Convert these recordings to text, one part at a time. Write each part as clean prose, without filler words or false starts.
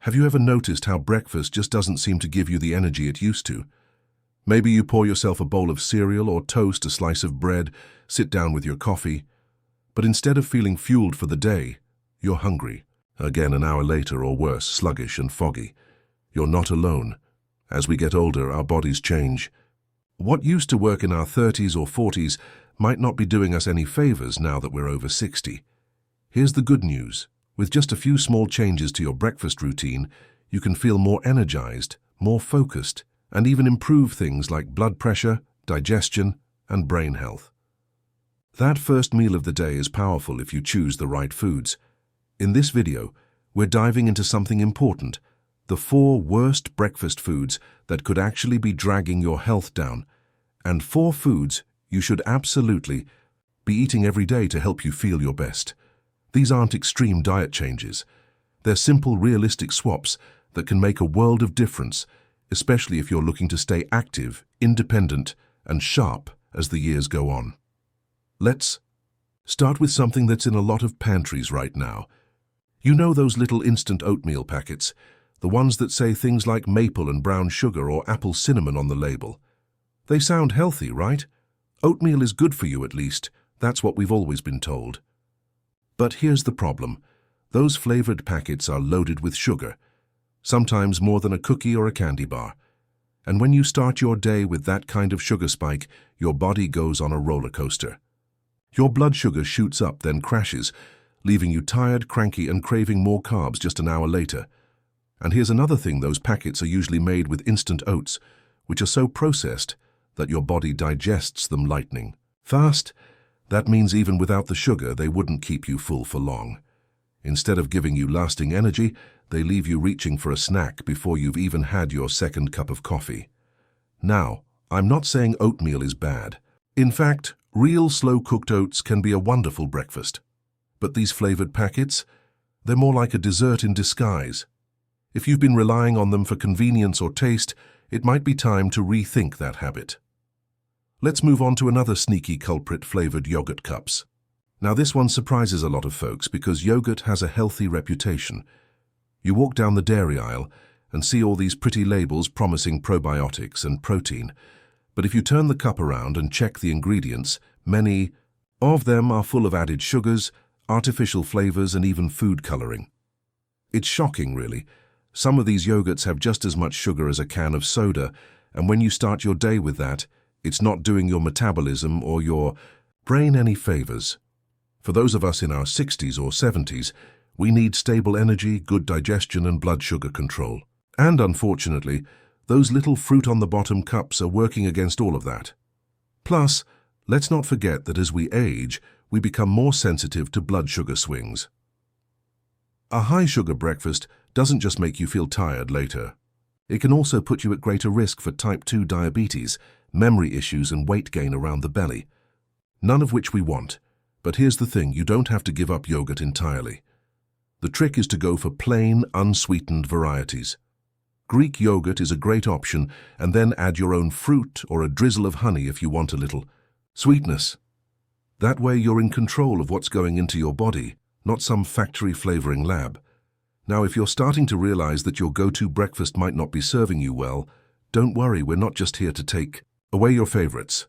Have you ever noticed how breakfast just doesn't seem to give you the energy it used to? Maybe you pour yourself a bowl of cereal or toast a slice of bread, sit down with your coffee, but instead of feeling fueled for the day, you're hungry. Again an hour later or worse, sluggish and foggy. You're not alone. As we get older, our bodies change. What used to work in our 30s or 40s might not be doing us any favors now that we're over 60. Here's the good news. With just a few small changes to your breakfast routine, you can feel more energized, more focused, and even improve things like blood pressure, digestion, and brain health. That first meal of the day is powerful if you choose the right foods. In this video, we're diving into something important, the 4 worst breakfast foods that could actually be dragging your health down, and 4 foods you should absolutely be eating every day to help you feel your best. These aren't extreme diet changes. They're simple, realistic swaps that can make a world of difference, especially if you're looking to stay active, independent, and sharp as the years go on. Let's start with something that's in a lot of pantries right now. You know those little instant oatmeal packets, the ones that say things like maple and brown sugar or apple cinnamon on the label. They sound healthy, right? Oatmeal is good for you at least. That's what we've always been told. But here's the problem. Those flavored packets are loaded with sugar, sometimes more than a cookie or a candy bar. And when you start your day with that kind of sugar spike, your body goes on a roller coaster. Your blood sugar shoots up, then crashes, leaving you tired, cranky, and craving more carbs just an hour later. And here's another thing, those packets are usually made with instant oats, which are so processed that your body digests them lightning fast. That means even without the sugar, they wouldn't keep you full for long. Instead of giving you lasting energy, they leave you reaching for a snack before you've even had your second cup of coffee. Now, I'm not saying oatmeal is bad. In fact, real slow-cooked oats can be a wonderful breakfast. But these flavored packets, they're more like a dessert in disguise. If you've been relying on them for convenience or taste, it might be time to rethink that habit. Let's move on to another sneaky culprit, flavored yogurt cups. Now this one surprises a lot of folks because yogurt has a healthy reputation. You walk down the dairy aisle and see all these pretty labels promising probiotics and protein. But if you turn the cup around and check the ingredients, many of them are full of added sugars, artificial flavors, and even food coloring. It's shocking, really. Some of these yogurts have just as much sugar as a can of soda, and when you start your day with that, it's not doing your metabolism or your brain any favors. For those of us in our 60s or 70s, we need stable energy, good digestion, and blood sugar control. And unfortunately, those little fruit-on-the-bottom cups are working against all of that. Plus, let's not forget that as we age, we become more sensitive to blood sugar swings. A high-sugar breakfast doesn't just make you feel tired later. It can also put you at greater risk for type 2 diabetes, memory issues, and weight gain around the belly. None of which we want. But here's the thing, you don't have to give up yogurt entirely. The trick is to go for plain, unsweetened varieties. Greek yogurt is a great option, and then add your own fruit or a drizzle of honey if you want a little sweetness. That way you're in control of what's going into your body, not some factory flavoring lab. Now, if you're starting to realize that your go-to breakfast might not be serving you well, don't worry, we're not just here to take away your favorites.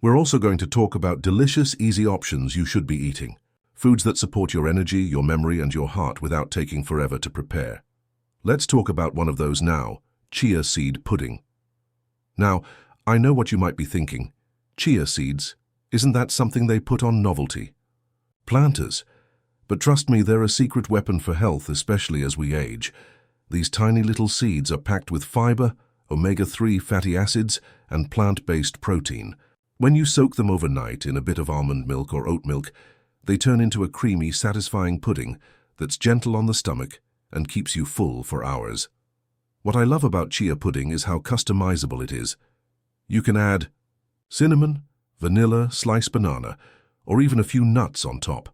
We're also going to talk about delicious, easy options you should be eating. Foods that support your energy, your memory, and your heart without taking forever to prepare. Let's talk about one of those now, chia seed pudding. Now, I know what you might be thinking. Chia seeds, isn't that something they put on novelty? Planters. But trust me, they're a secret weapon for health, especially as we age. These tiny little seeds are packed with fiber, omega-3 fatty acids, and plant-based protein. When you soak them overnight in a bit of almond milk or oat milk, they turn into a creamy, satisfying pudding that's gentle on the stomach and keeps you full for hours. What I love about chia pudding is how customizable it is. You can add cinnamon, vanilla, sliced banana, or even a few nuts on top.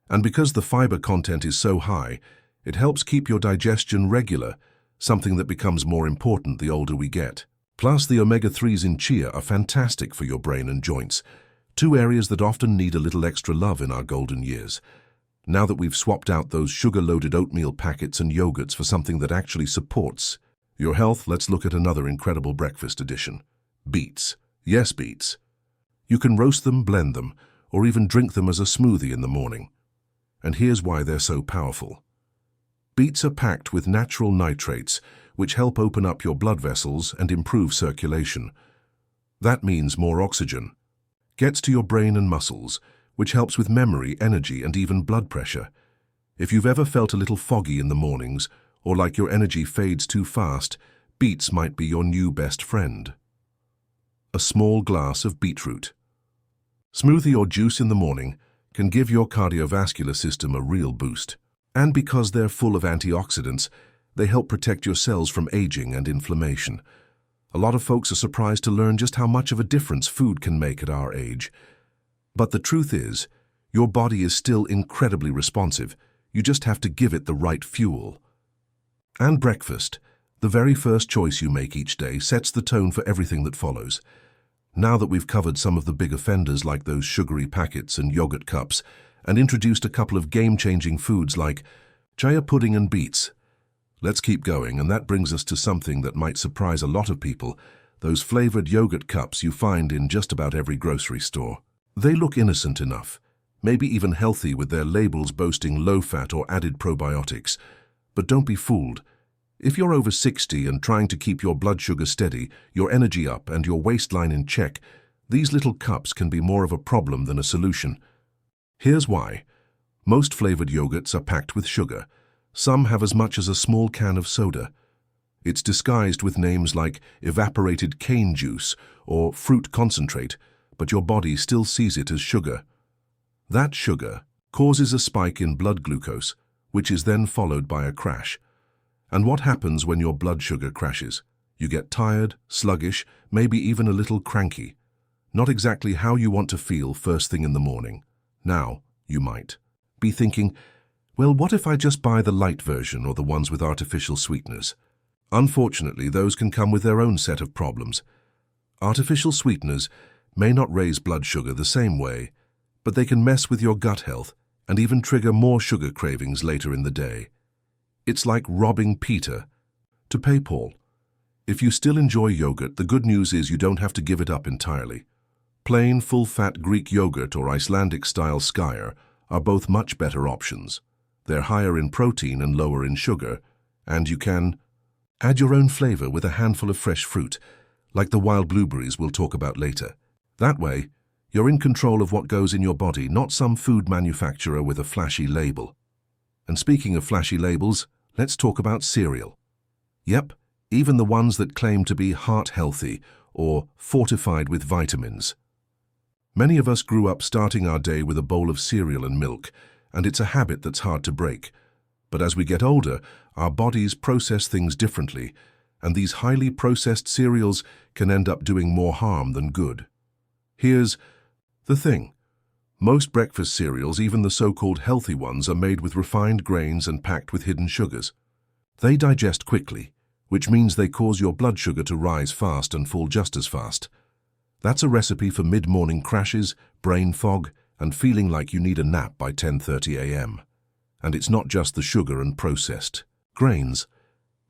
And because the fiber content is so high, it helps keep your digestion regular, something that becomes more important the older we get. Plus, the omega-3s in chia are fantastic for your brain and joints, 2 areas that often need a little extra love in our golden years. Now that we've swapped out those sugar-loaded oatmeal packets and yogurts for something that actually supports your health, let's look at another incredible breakfast addition. Beets. Yes, beets. You can roast them, blend them, or even drink them as a smoothie in the morning. And here's why they're so powerful. Beets are packed with natural nitrates, which help open up your blood vessels and improve circulation. That means more oxygen gets to your brain and muscles, which helps with memory, energy, and even blood pressure. If you've ever felt a little foggy in the mornings, or like your energy fades too fast, beets might be your new best friend. A small glass of beetroot. Smoothie or juice in the morning can give your cardiovascular system a real boost. And because they're full of antioxidants, they help protect your cells from aging and inflammation. A lot of folks are surprised to learn just how much of a difference food can make at our age. But the truth is, your body is still incredibly responsive. You just have to give it the right fuel. And breakfast, the very first choice you make each day, sets the tone for everything that follows. Now that we've covered some of the big offenders like those sugary packets and yogurt cups, and introduced a couple of game-changing foods like chia pudding and beets, let's keep going, and that brings us to something that might surprise a lot of people, those flavored yogurt cups you find in just about every grocery store. They look innocent enough, maybe even healthy with their labels boasting low-fat or added probiotics. But don't be fooled. If you're over 60 and trying to keep your blood sugar steady, your energy up, and your waistline in check, these little cups can be more of a problem than a solution. Here's why. Most flavored yogurts are packed with sugar. Some have as much as a small can of soda. It's disguised with names like evaporated cane juice or fruit concentrate, but your body still sees it as sugar. That sugar causes a spike in blood glucose, which is then followed by a crash. And what happens when your blood sugar crashes? You get tired, sluggish, maybe even a little cranky. Not exactly how you want to feel first thing in the morning. Now, you might be thinking, well, what if I just buy the light version or the ones with artificial sweeteners? Unfortunately, those can come with their own set of problems. Artificial sweeteners may not raise blood sugar the same way, but they can mess with your gut health and even trigger more sugar cravings later in the day. It's like robbing Peter to pay Paul. If you still enjoy yogurt, the good news is you don't have to give it up entirely. Plain, full-fat Greek yogurt or Icelandic-style skyr are both much better options. They're higher in protein and lower in sugar, and you can add your own flavor with a handful of fresh fruit, like the wild blueberries we'll talk about later. That way, you're in control of what goes in your body, not some food manufacturer with a flashy label. And speaking of flashy labels, let's talk about cereal. Yep, even the ones that claim to be heart-healthy or fortified with vitamins. Many of us grew up starting our day with a bowl of cereal and milk, and it's a habit that's hard to break. But as we get older, our bodies process things differently, and these highly processed cereals can end up doing more harm than good. Here's the thing. Most breakfast cereals, even the so-called healthy ones, are made with refined grains and packed with hidden sugars. They digest quickly, which means they cause your blood sugar to rise fast and fall just as fast. That's a recipe for mid-morning crashes, brain fog, and feeling like you need a nap by 10:30 a.m. And it's not just the sugar and processed grains.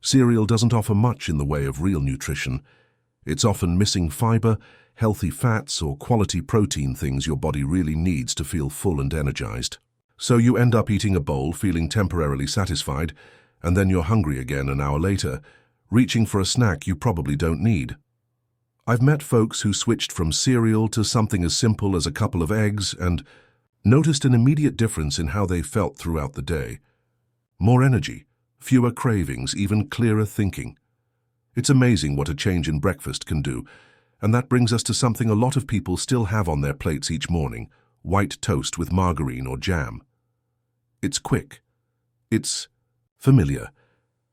Cereal doesn't offer much in the way of real nutrition. It's often missing fiber, healthy fats, or quality protein, things your body really needs to feel full and energized. So you end up eating a bowl, feeling temporarily satisfied, and then you're hungry again an hour later, reaching for a snack you probably don't need. I've met folks who switched from cereal to something as simple as a couple of eggs and noticed an immediate difference in how they felt throughout the day. More energy, fewer cravings, even clearer thinking. It's amazing what a change in breakfast can do, and that brings us to something a lot of people still have on their plates each morning: white toast with margarine or jam. It's quick. It's familiar.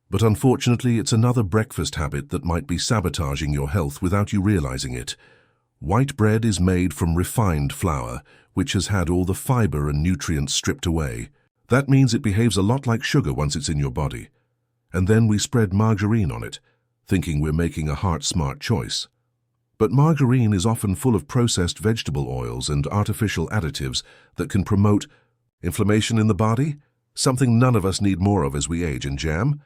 But unfortunately, it's another breakfast habit that might be sabotaging your health without you realizing it. White bread is made from refined flour, which has had all the fiber and nutrients stripped away. That means it behaves a lot like sugar once it's in your body. And then we spread margarine on it, thinking we're making a heart-smart choice. But margarine is often full of processed vegetable oils and artificial additives that can promote Inflammation in the body? Something none of us need more of as we age, and jam?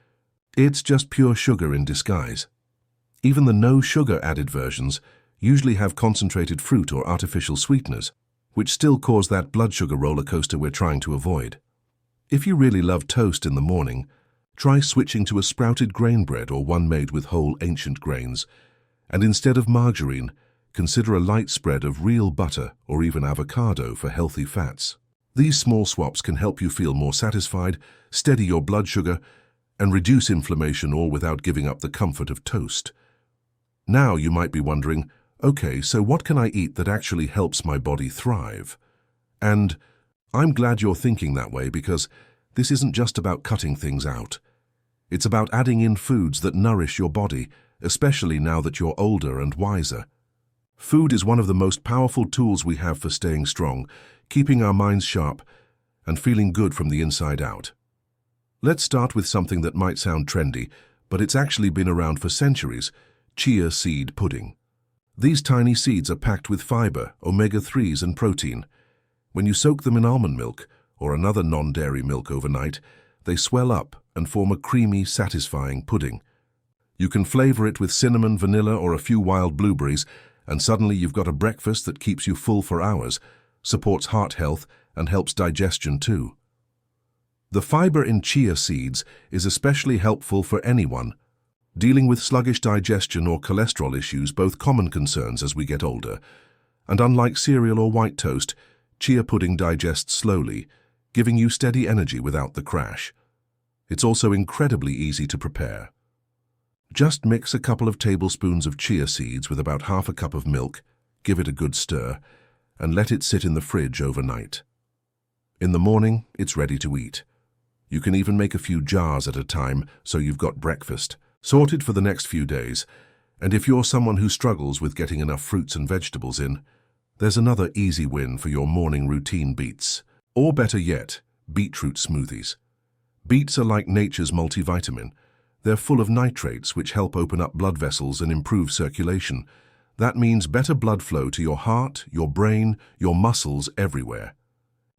It's just pure sugar in disguise. Even the no-sugar added versions usually have concentrated fruit or artificial sweeteners, which still cause that blood sugar roller coaster we're trying to avoid. If you really love toast in the morning, try switching to a sprouted grain bread or one made with whole ancient grains, and instead of margarine, consider a light spread of real butter or even avocado for healthy fats. These small swaps can help you feel more satisfied, steady your blood sugar, and reduce inflammation, all without giving up the comfort of toast. Now you might be wondering, okay, so what can I eat that actually helps my body thrive? And I'm glad you're thinking that way, because this isn't just about cutting things out. It's about adding in foods that nourish your body, especially now that you're older and wiser. Food is one of the most powerful tools we have for staying strong, keeping our minds sharp, and feeling good from the inside out. Let's start with something that might sound trendy, but it's actually been around for centuries: chia seed pudding. These tiny seeds are packed with fiber, omega-3s, and protein. When you soak them in almond milk or another non-dairy milk overnight, they swell up and form a creamy, satisfying pudding. You can flavor it with cinnamon, vanilla, or a few wild blueberries, and suddenly you've got a breakfast that keeps you full for hours, supports heart health, and helps digestion too. The fiber in chia seeds is especially helpful for anyone dealing with sluggish digestion or cholesterol issues, both common concerns as we get older. And unlike cereal or white toast, chia pudding digests slowly, giving you steady energy without the crash. It's also incredibly easy to prepare. Just mix a couple of tablespoons of chia seeds with about half a cup of milk, give it a good stir, and let it sit in the fridge overnight. In the morning, it's ready to eat. You can even make a few jars at a time, so you've got breakfast sorted for the next few days. And if you're someone who struggles with getting enough fruits and vegetables in, there's another easy win for your morning routine: beets. Or better yet, beetroot smoothies. Beets are like nature's multivitamin. They're full of nitrates, which help open up blood vessels and improve circulation. That means better blood flow to your heart, your brain, your muscles, everywhere.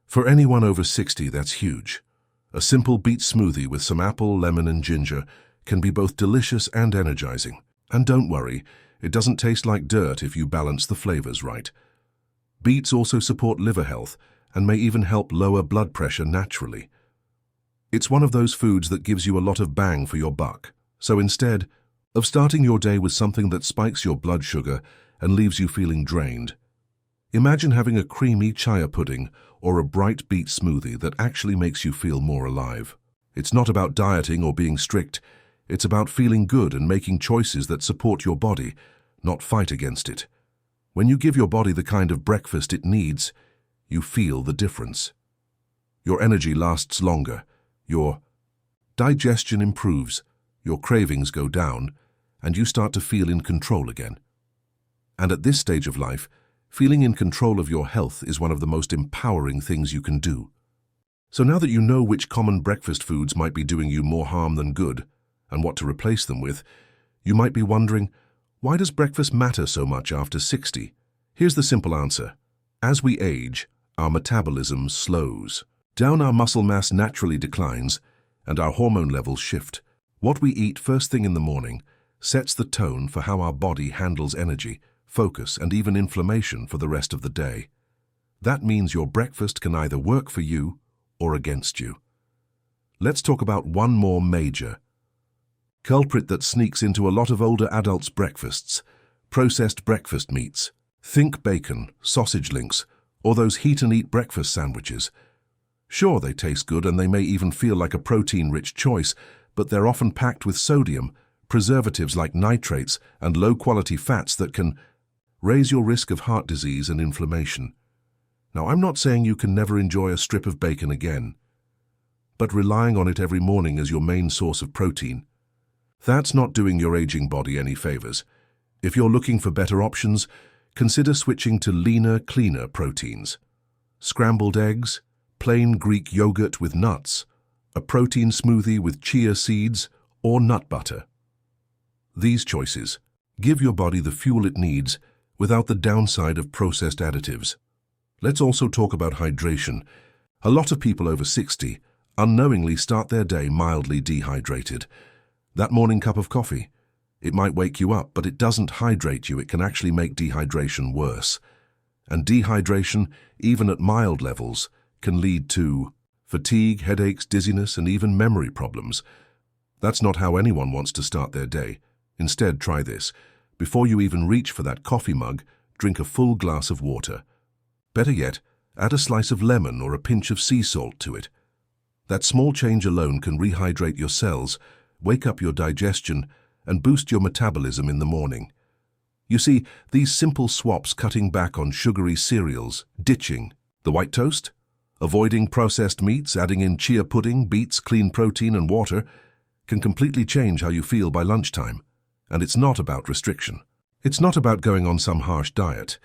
For anyone over 60, that's huge. A simple beet smoothie with some apple, lemon, and ginger can be both delicious and energizing. And don't worry, it doesn't taste like dirt if you balance the flavors right. Beets also support liver health and may even help lower blood pressure naturally. It's one of those foods that gives you a lot of bang for your buck. So instead of starting your day with something that spikes your blood sugar and leaves you feeling drained, imagine having a creamy chia pudding or a bright beet smoothie that actually makes you feel more alive. It's not about dieting or being strict. It's about feeling good and making choices that support your body, not fight against it. When you give your body the kind of breakfast it needs, you feel the difference. Your energy lasts longer, your digestion improves, your cravings go down, and you start to feel in control again. And at this stage of life, feeling in control of your health is one of the most empowering things you can do. So now that you know which common breakfast foods might be doing you more harm than good, and what to replace them with, you might be wondering, why does breakfast matter so much after 60? Here's the simple answer. As we age, our metabolism slows down, our muscle mass naturally declines, and our hormone levels shift. What we eat first thing in the morning sets the tone for how our body handles energy, focus, and even inflammation for the rest of the day. That means your breakfast can either work for you or against you. Let's talk about one more major culprit that sneaks into a lot of older adults' breakfasts: processed breakfast meats. Think bacon, sausage links, or those heat-and-eat breakfast sandwiches. Sure, they taste good and they may even feel like a protein-rich choice, but they're often packed with sodium, preservatives like nitrates, and low-quality fats that can raise your risk of heart disease and inflammation. Now, I'm not saying you can never enjoy a strip of bacon again, but relying on it every morning as your main source of protein, that's not doing your aging body any favors. If you're looking for better options, consider switching to leaner, cleaner proteins. Scrambled eggs, plain Greek yogurt with nuts, a protein smoothie with chia seeds, or nut butter. These choices give your body the fuel it needs without the downside of processed additives. Let's also talk about hydration. A lot of people over 60 unknowingly start their day mildly dehydrated. That morning cup of coffee, it might wake you up, but it doesn't hydrate you. It can actually make dehydration worse. And dehydration, even at mild levels, can lead to fatigue, headaches, dizziness, and even memory problems. That's not how anyone wants to start their day. Instead, try this. Before you even reach for that coffee mug, drink a full glass of water. Better yet, add a slice of lemon or a pinch of sea salt to it. That small change alone can rehydrate your cells, wake up your digestion, and boost your metabolism in the morning. You see, these simple swaps, cutting back on sugary cereals, ditching the white toast, avoiding processed meats, adding in chia pudding, beets, clean protein, and water, can completely change how you feel by lunchtime. And it's not about restriction. It's not about going on some harsh diet.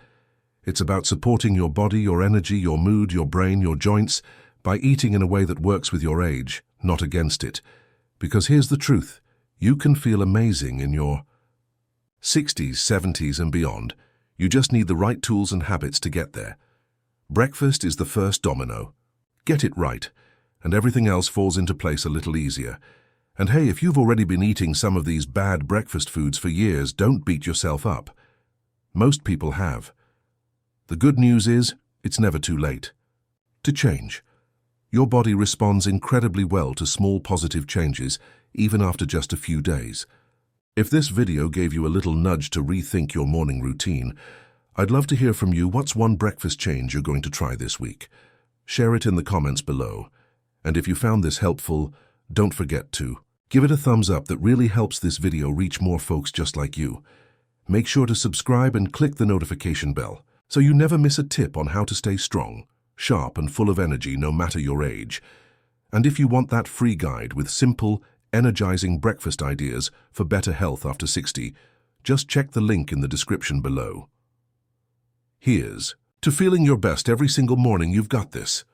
It's about supporting your body, your energy, your mood, your brain, your joints, by eating in a way that works with your age, not against it. Because here's the truth. You can feel amazing in your 60s, 70s, and beyond. You just need the right tools and habits to get there. Breakfast is the first domino. Get it right, and everything else falls into place a little easier. And hey, if you've already been eating some of these bad breakfast foods for years, don't beat yourself up. Most people have. The good news is, it's never too late to change. Your body responds incredibly well to small positive changes, even after just a few days. If this video gave you a little nudge to rethink your morning routine, I'd love to hear from you. What's one breakfast change you're going to try this week? Share it in the comments below. And if you found this helpful, don't forget to give it a thumbs up. That really helps this video reach more folks just like you. Make sure to subscribe and click the notification bell so you never miss a tip on how to stay strong, sharp, and full of energy no matter your age. And if you want that free guide with simple, energizing breakfast ideas for better health after 60, just check the link in the description below. Here's to feeling your best every single morning. You've got this.